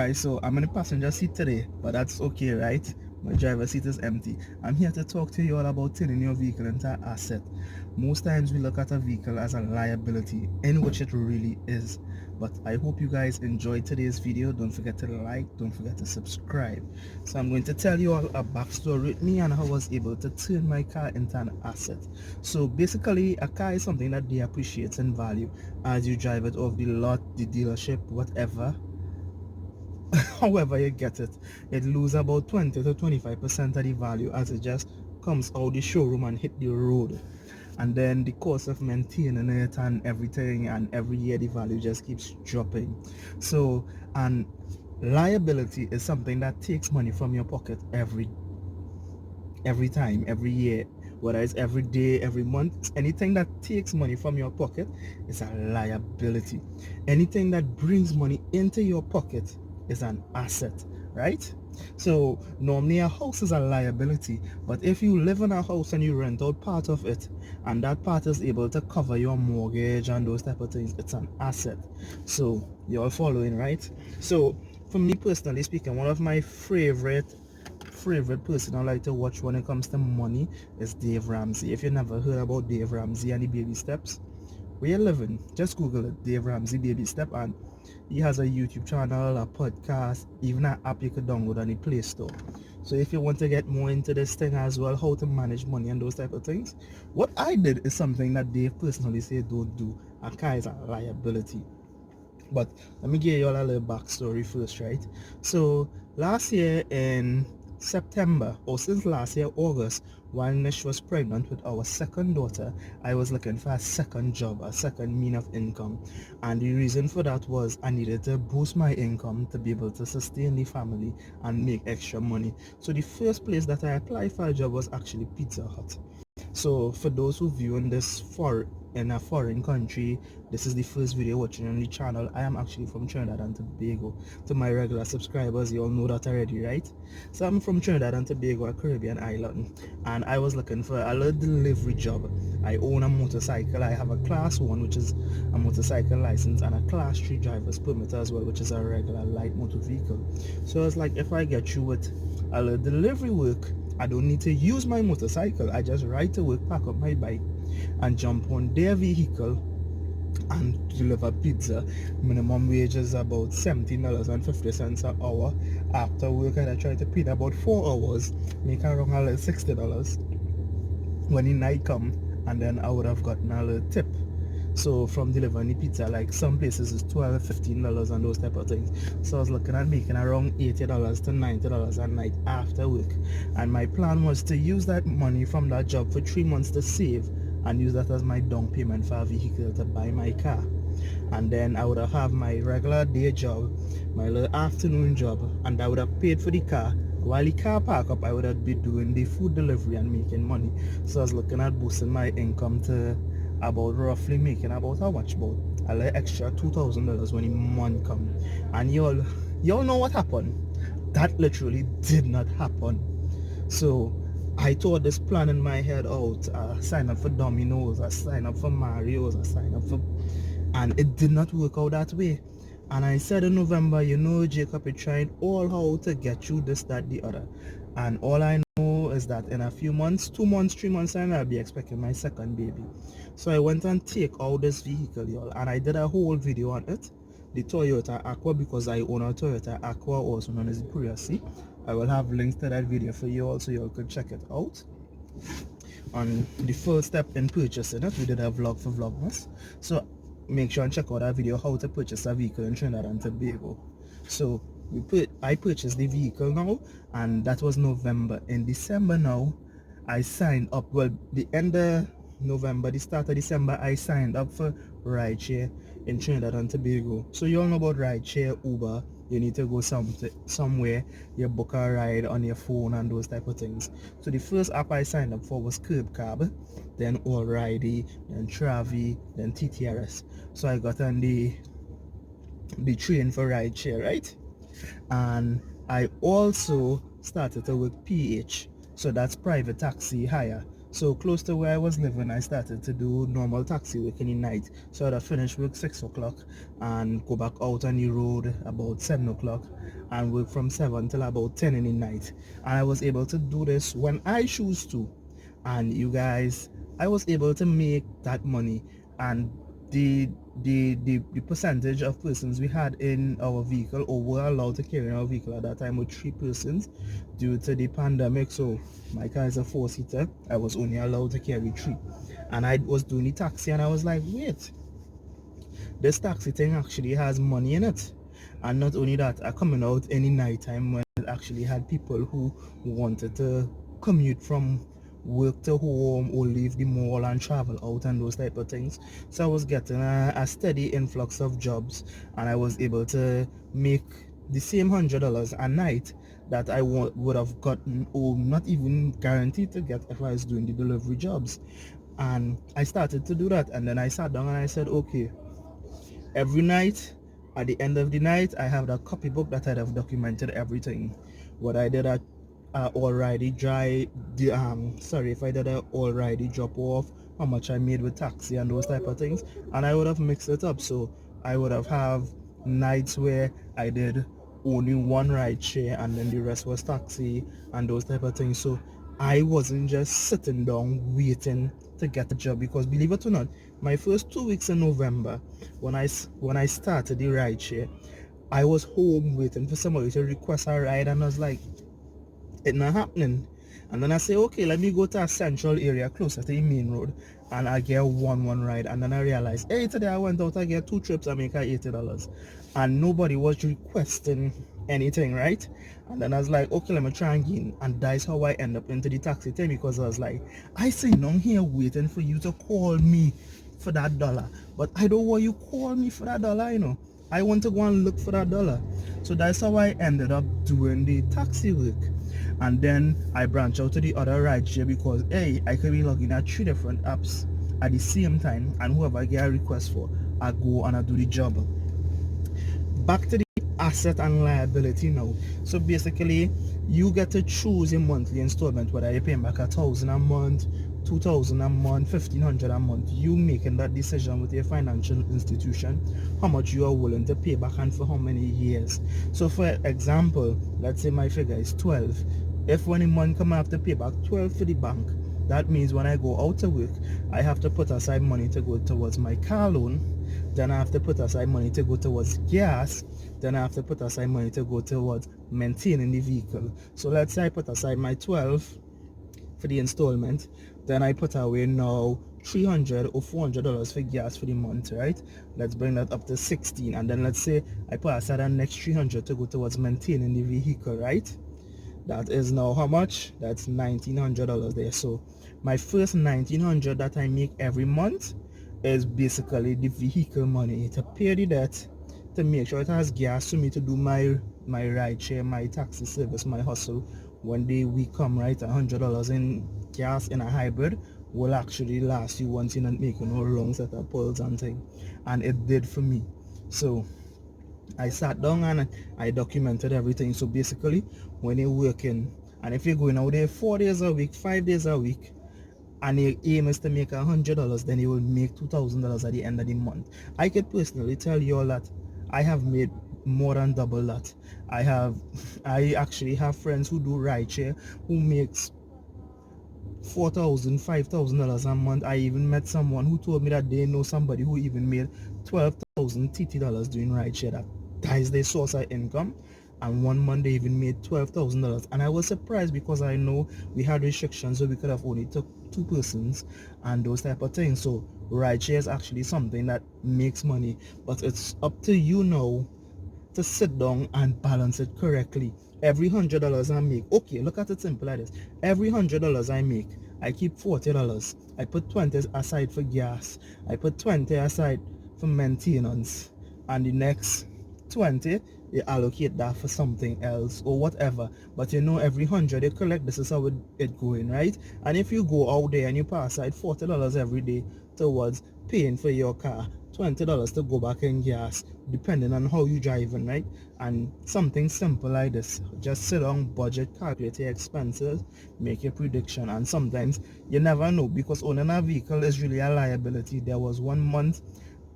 guys, so I'm in the passenger seat today, but that's okay, right? My driver's seat is empty. I'm here to talk to you all about turning your vehicle into an asset. Most times we look at a vehicle as a liability, in which it really is. But I hope you guys enjoyed today's video. Don't forget to like, don't forget to subscribe. So I'm going to tell you all a backstory with me and how I was able to turn my car into an asset. So basically, a car is something that they appreciate and value as you drive it off the lot, the dealership, whatever. However you get it, it lose about 20 to 25% of the value as it just comes out the showroom and hit the road. And then the cost of maintaining it and everything, and every year the value just keeps dropping. So, and liability is something that takes money from your pocket every time, every year, whether it's every day, every month. Anything that takes money from your pocket is a liability. Anything that brings money into your pocket is an asset, right? So normally a house is a liability, but if you live in a house and you rent out part of it and that part is able to cover your mortgage and those type of things, it's an asset. So you're following, right? So for me personally speaking, one of my favorite person I like to watch when it comes to money is Dave Ramsey. If you never heard about Dave Ramsey and the baby steps, where you living, just Google it, Dave Ramsey baby step, and he has a YouTube channel, a podcast, even an app you could download on the Play Store. So if you want to get more into this thing as well, how to manage money and those type of things, what I did is something that Dave personally said don't do. A car is a liability. But let me give you all a little backstory first, right? So last year in September, or since last year August, while Nish was pregnant with our second daughter, I was looking for a second job, a second mean of income. And the reason for that was I needed to boost my income to be able to sustain the family and make extra money. So the first place that I applied for a job was actually Pizza Hut. So for those who viewing this in a foreign country, this is the first video watching on the channel. I am actually from Trinidad and Tobago. To my regular subscribers, you all know that already, right? So I'm from Trinidad and Tobago, a Caribbean island, and I was looking for a little delivery job. I own a motorcycle. I have a class 1, which is a motorcycle license, and a class 3 driver's permit as well, which is a regular light motor vehicle. So I was like, if I get you with a little delivery work, I don't need to use my motorcycle. I just ride to work, pack up my bike, and jump on their vehicle and deliver pizza. Minimum wage is about $17.50 an hour. After work, I try to pay about 4 hours, make around a little $60 when the night come, and then I would have gotten a little tip. So from delivering the pizza, like some places is $12, $15 and those type of things. So I was looking at making around $80 to $90 a night after work. And my plan was to use that money from that job for 3 months to save and use that as my down payment for a vehicle to buy my car. And then I would have my regular day job, my little afternoon job, and I would have paid for the car. While the car park up, I would have been doing the food delivery and making money. So I was looking at boosting my income to about roughly making about how much, about a little extra $2,000 when the month come. And y'all know what happened? That literally did not happen. So I thought this plan in my head out. I signed up for Domino's, I signed up for Mario's, I signed up for, and it did not work out that way. And I said in November, you know, Jacob, you tried all how to get you this, that, the other. And all I know is that in a few months, 2 months, 3 months time, I'll be expecting my second baby. So I went and take out this vehicle, y'all, and I did a whole video on it. The Toyota Aqua, because I own a Toyota Aqua, also known as the Prius. I will have links to that video for you all so you all could check it out. On the first step in purchasing it, we did a vlog for Vlogmas. So make sure and check out that video, how to purchase a vehicle in Trinidad and Tobago. So I purchased the vehicle now, and that was November. In December now, I signed up, well, the end of November, the start of December, I signed up for rideshare in Trinidad and Tobago. So you all know about rideshare, Uber. You need to go somewhere, you book a ride on your phone and those type of things. So the first app I signed up for was Curb Cab, then Allridy, then Travi, then TTRS. So I got on the train for rideshare, right? And I also started to work PH, so that's private taxi hire. So close to where I was living, I started to do normal taxi work in the night. So I'd finish work 6 o'clock and go back out on the road about 7 o'clock and work from 7 till about 10 in the night. And I was able to do this when I choose to. And you guys, I was able to make that money. And the the percentage of persons we had in our vehicle, or were allowed to carry in our vehicle at that time, were 3 persons due to the pandemic. So my car is a 4-seater. I was only allowed to carry 3, and I was doing the taxi, and I was like, wait, this taxi thing actually has money in it. And not only that, I coming out any night time when it actually had people who wanted to commute from work to home or leave the mall and travel out and those type of things. So I was getting a steady influx of jobs, and I was able to make the same $100 a night that I would have gotten, or not even guaranteed to get, if I was doing the delivery jobs. And I started to do that, and then I sat down and I said, okay, every night, at the end of the night, I have that copybook that I'd have documented everything. What I did at already if I did a already drop off, how much I made with taxi and those type of things, and I would have mixed it up. So I would have nights where I did only one ride share and then the rest was taxi and those type of things. So I wasn't just sitting down waiting to get a job, because believe it or not, my first 2 weeks in November, when I started the ride share, I was home waiting for somebody to request a ride, and I was like, it's not happening. And then I say, okay, let me go to a central area closer to the main road, and I get one ride. And then I realize, hey, today I went out, I get 2 trips, I make $80, and nobody was requesting anything, right? And then I was like, okay, let me try again. And that's how I end up into the taxi thing, because I was like, I say I'm here waiting for you to call me for that dollar, but I don't want you call me for that dollar, I want to go and look for that dollar. So that's how I ended up doing the taxi work. And then I branch out to the other rideshare, because hey, I could be logging at 3 different apps at the same time, and whoever I get a request for, I go and I do the job. Back to the asset and liability now. So basically, you get to choose your monthly installment, whether you're paying back $1,000 a month, $2,000 a month, $1,500 a month. You making that decision with your financial institution, how much you are willing to pay back and for how many years. So for example, let's say my figure is 12. If when a month come, I have to pay back 12 for the bank, that means when I go out to work, I have to put aside money to go towards my car loan. Then I have to put aside money to go towards gas. Then I have to put aside money to go towards maintaining the vehicle. So let's say I put aside my 12 for the installment. Then I put away now $300 or $400 for gas for the month, right? Let's bring that up to 16. And then let's say I put aside the next $300 to go towards maintaining the vehicle, right? That is now how much? That's $1,900 there. So my first $1,900 that I make every month is basically the vehicle money to pay the debt, to make sure it has gas for me to do my ride share, my taxi service, my hustle. When the week come, right, $100 in gas in a hybrid will actually last you once you're not making no long set of pulls and thing. And it did for me. So I sat down and I documented everything. So basically, when you're working, and if you're going out there 4 days a week, 5 days a week, and your aim is to make $100, then you will make $2,000 at the end of the month. I could personally tell you all that I have made more than double that. I actually have friends who do rideshare who makes $4,000, $5,000 a month. I even met someone who told me that they know somebody who even made $12,000 TT doing rideshare. That is their source of income. And one month they even made $12,000. And I was surprised, because I know we had restrictions, so we could have only took 2 persons and those type of things. So rideshare is actually something that makes money, but it's up to you now to sit down and balance it correctly. Every $100 I make, okay, look at it simple like this. Every $100 I make, I keep $40. I put 20 aside for gas. I put 20 aside for maintenance, and the next 20 you allocate that for something else or whatever. But every 100 you collect, this is how it going, right? And if you go out there and you pass aside $40 every day towards paying for your car, $20 to go back in gas, depending on how you driving, right? And something simple like this, just sit down, budget, calculate your expenses, make your prediction. And sometimes you never know, because owning a vehicle is really a liability. There was one month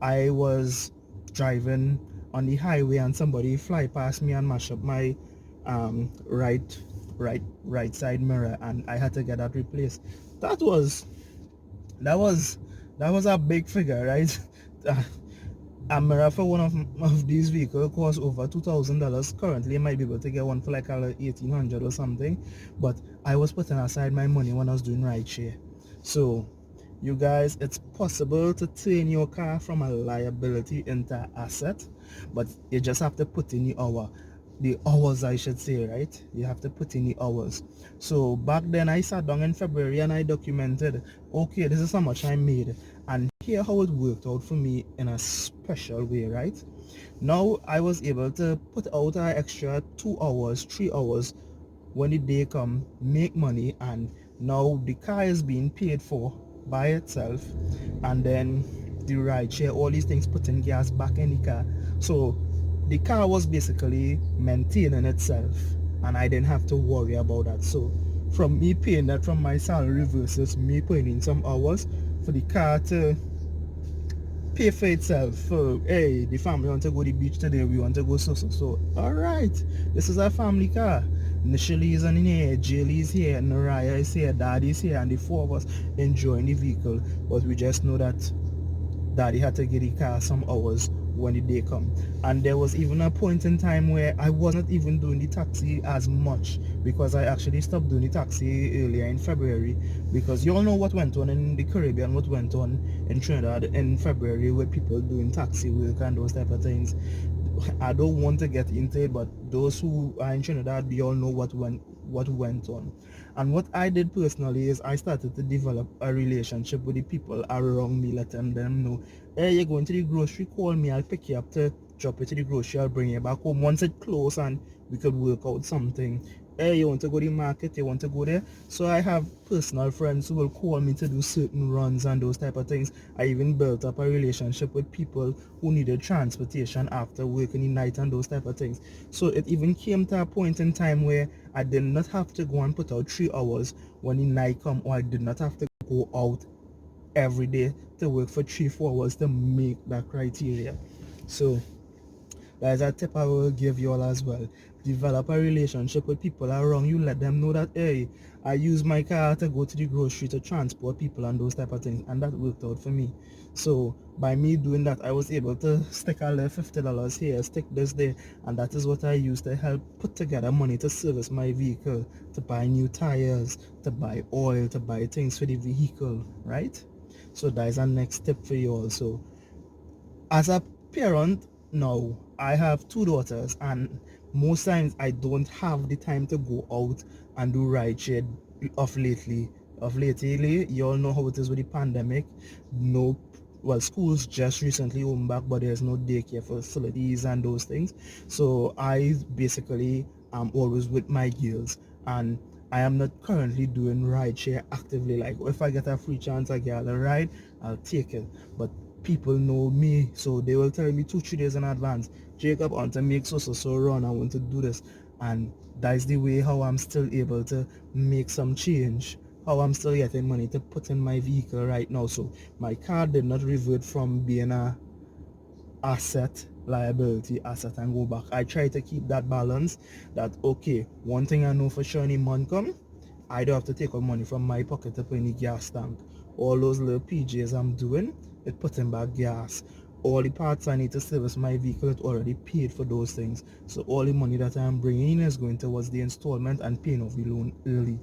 I was driving on the highway and somebody fly past me and mash up my right side mirror, and I had to get that replaced. That was that was that was a big figure, right? A mirror for one of these vehicles costs over $2,000. Currently, I might be able to get one for like 1,800 or something, but I was putting aside my money when I was doing rideshare. So, you guys, it's possible to turn your car from a liability into an asset, but you just have to put in the hours, I should say, right? You have to put in the hours. So back then I sat down in February and I documented, okay, this is how much I made, and here how it worked out for me in a special way, right? Now I was able to put out an extra 2 hours, 3 hours when the day come, make money, and now the car is being paid for by itself, and then the ride share, all these things, putting gas back in the car. So the car was basically maintaining itself, and I didn't have to worry about that. So from me paying that from my salary versus me putting in some hours for the car to pay for itself. For, hey, the family want to go to the beach today, we want to go so. All right, this is a family car. Nishali is in here, Jaylee is here, Naraya is here, Daddy is here, and the four of us enjoying the vehicle. But we just know that Daddy had to get the car some hours when the day come. And there was even a point in time where I wasn't even doing the taxi as much, because I actually stopped doing the taxi earlier in February, because you all know what went on in the Caribbean, what went on in Trinidad in February with people doing taxi work and those type of things. I don't want to get into it, but those who are in Trinidad, we all know what went on. And what I did personally is I started to develop a relationship with the people around me, letting them know, hey, you're going to the grocery, call me, I'll pick you up to drop you to the grocery, I'll bring you back home once it's close and we could work out something. Hey, you want to go to the market, you want to go there? So I have personal friends who will call me to do certain runs and those type of things. I even built up a relationship with people who needed transportation after work in the night and those type of things. So it even came to a point in time where I did not have to go and put out 3 hours when the night come, or I did not have to go out every day to work for 3-4 hours to make that criteria. So that is a tip I will give you all as well. Develop a relationship with people around you. Let them know that, hey, I use my car to go to the grocery to transport people and those type of things, and that worked out for me. So by me doing that, I was able to stick a little $50 here, stick this there, and that is what I used to help put together money to service my vehicle, to buy new tires, to buy oil, to buy things for the vehicle, right? So that is our next tip for you also. As a parent now, I have 2 daughters, and most times I don't have the time to go out and do rideshare of lately. You all know how it is with the pandemic. No, well, schools just recently opened back, but there's no daycare facilities and those things. So I basically am always with my girls, and I am not currently doing rideshare actively. Like if I get a free chance, I get a ride, I'll take it. But people know me, so they will tell me 2-3 days in advance, Jacob, I want to make so run, I want to do this. And that's the way how I'm still able to make some change, how I'm still getting money to put in my vehicle right now. So my car did not revert from being a asset, liability, asset, and go back. I try to keep that balance, that okay, one thing I know for sure, any month come, I don't have to take out money from my pocket to put in the gas tank. All those little PJs I'm doing, it putting back gas. All the parts I need to service my vehicle, it already paid for those things. So all the money that I'm bringing in is going towards the installment and paying off the loan early.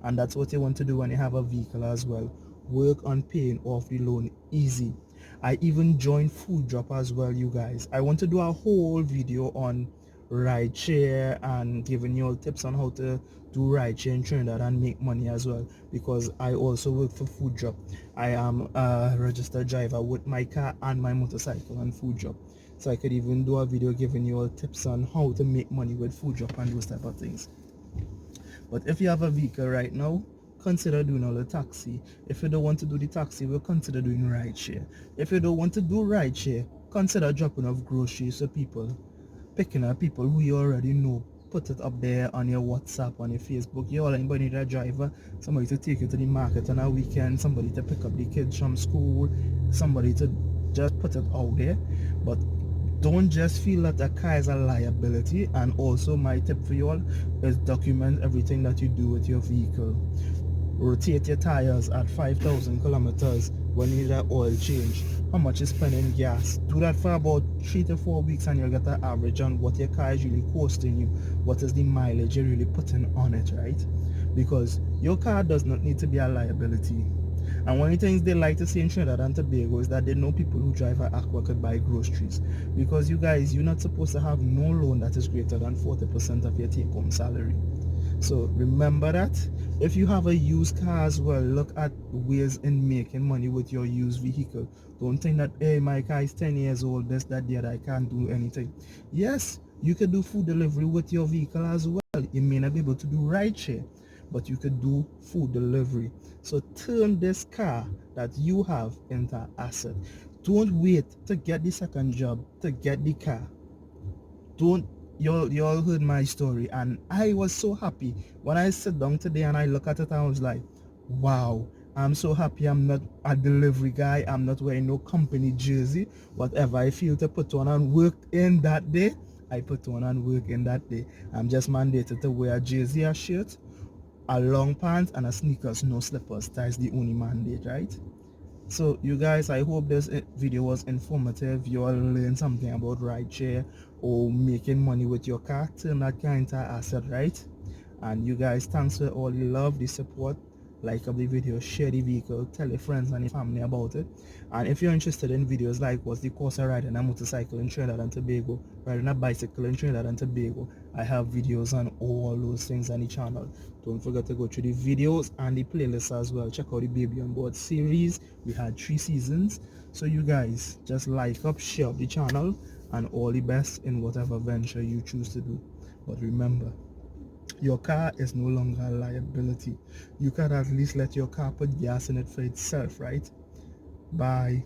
And that's what you want to do when you have a vehicle as well. Work on paying off the loan easy. I even joined Food Drop as well, you guys. I want to do a whole video on rideshare and giving you all tips on how to do rideshare in Trinidad and make money as well, because I also work for Food Drop. I am a registered driver with my car and my motorcycle on Food Drop. So I could even do a video giving you all tips on how to make money with Food Drop and those type of things. But if you have a vehicle right now, consider doing all the taxi. If you don't want to do the taxi, we'll consider doing rideshare. If you don't want to do rideshare, consider dropping off groceries to people, picking up people who you already know, put it up there on your WhatsApp, on your Facebook. You all anybody need a driver, somebody to take you to the market on a weekend, somebody to pick up the kids from school, somebody to just put it out there. But don't just feel that a car is a liability. And also my tip for you all is document everything that you do with your vehicle. Rotate your tires at 5,000 kilometers when you need an oil change. How much you spend in gas? Do that for about 3 to 4 weeks and you'll get an average on what your car is really costing you. What is the mileage you're really putting on it, right? Because your car does not need to be a liability. And one of the things they like to see in Trinidad and Tobago is that they know people who drive an Aqua could buy groceries. Because you guys, you're not supposed to have no loan that is greater than 40% of your take-home salary. So remember that. If you have a used car as well, look at ways in making money with your used vehicle. Don't think that, hey, my car is 10 years old, this, that, the other, I can't do anything. Yes, you could do food delivery with your vehicle as well. You may not be able to do rideshare, but you could do food delivery. So turn this car that you have into an asset. Don't wait to get the second job to get the car. Don't you all heard my story, and I was so happy when I sit down today and I look at it. I was like, wow, I'm so happy I'm not a delivery guy. I'm not wearing no company jersey. Whatever I feel to put on and work in that day, I put on and work in that day. I'm just mandated to wear a jersey, a shirt, a long pants, and a sneakers, no slippers. That's the only mandate, right? So you guys, I hope this video was informative. You all learned something about rideshare or making money with your car. Turn that car into an asset, right? And you guys, thanks for all the love, the support. Like up the video, share the vehicle, tell your friends and your family about it. And if you're interested in videos like what's the cost of riding a motorcycle in Trinidad and Tobago, riding a bicycle in Trinidad and Tobago, I have videos on all those things on the channel. Don't forget to go through the videos and the playlists as well. Check out the Baby on Board series. We had 3 seasons. So you guys, just like up, share up the channel, and all the best in whatever venture you choose to do. But remember, your car is no longer a liability. You can at least let your car put gas in it for itself, right? Bye.